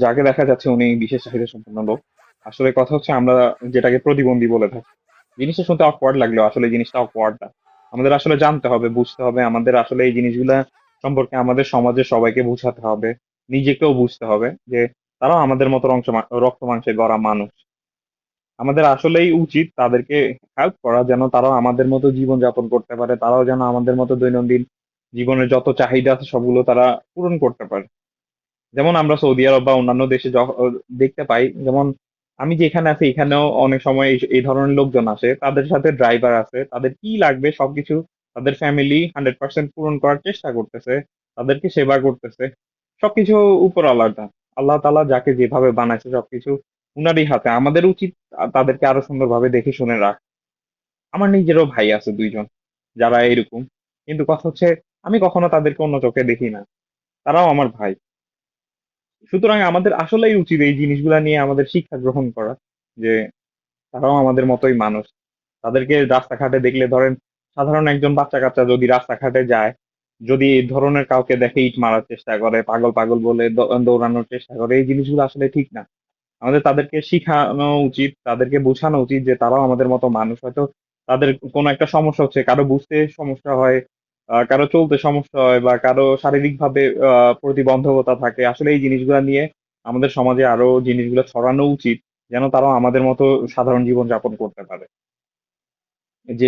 যাকে দেখা যাচ্ছে উনি বিশেষ চাহিদা সম্পন্ন লোক। আসলে কথা হচ্ছে আমরা যেটাকে প্রতিবন্ধী বলে থাকি। জিনিসটা শুনতে অকওয়ার্ড লাগলেও আসলে এই জিনিসটা অকওয়ার্ড না। আমাদের আসলে জানতে হবে, বুঝতে হবে। আমাদের আসলে এই জিনিসগুলা সম্পর্কে আমাদের সমাজের সবাইকে বুঝাতে হবে। নিজেকেও বুঝতে হবে যে তারাও আমাদের মতো রক্ত মাংসে গড়া মানুষ। আমাদের আসলেই উচিত তাদেরকে হেল্প করা যেন তারাও আমাদের মতো জীবনযাপন করতে পারে। তারাও যেন আমাদের মতো দৈনন্দিন জীবনের যত চাহিদা আছে সবগুলো তারা পূরণ করতে পারে। যেমন আমরা সৌদি আরব বা অন্যান্য দেশে দেখতে পাই, যেমন আমি যেখানে আছি এখানেও অনেক সময় এই ধরনের লোকজন আসে, তাদের সাথে ড্রাইভার আছে, তাদের কি লাগবে সবকিছু তাদের ফ্যামিলি 100% পূরণ করার চেষ্টা করতেছে, তাদেরকে সেবা করতেছে। সবকিছু উপর আল্লাহ আল্লাহ তাআলা যাকে যেভাবে বানাইছে সবকিছু উনারই হাতে। আমাদের উচিত তাদেরকে আরো সুন্দরভাবে দেখে শুনে রাখা। আমার নিজেরও ভাই আছে 2 জন যারা এরকম, কিন্তু কথা হচ্ছে আমি কখনো তাদেরকে অন্য চোখে দেখি না। তারাও আমার ভাই। সুতরাং আমাদের আসলেই উচিত এই জিনিসগুলা নিয়ে আমাদের শিক্ষা গ্রহণ করা, যে তারাও আমাদের মতোই মানুষ। তাদেরকে রাস্তাঘাটে দেখলে ধরেন সাধারণ একজন বাচ্চা-কাচ্চা যদি রাস্তাঘাটে যায়, যদি এই ধরনের কাউকে দেখে ইট মারার চেষ্টা করে, পাগল, পাগল বলে দৌড়ানোর চেষ্টা করে, এই জিনিসগুলো আসলে ঠিক না। আমাদের তাদেরকে শিখানো উচিত, তাদেরকে বোঝানো উচিত যে তারাও আমাদের মতো মানুষ। হয়তো তাদের কোনো একটা সমস্যা হচ্ছে, কারো বুঝতে সমস্যা হয়, কারো চলতে সমস্যা হয় বা কারো শারীরিকভাবে প্রতিবন্ধকতা থাকে। আসলে এই জিনিসগুলা নিয়ে আমাদের সমাজে আরো জিনিসগুলো ছড়ানো উচিত, যেন তারাও আমাদের মতো সাধারণ জীবন যাপন করতে পারে। যে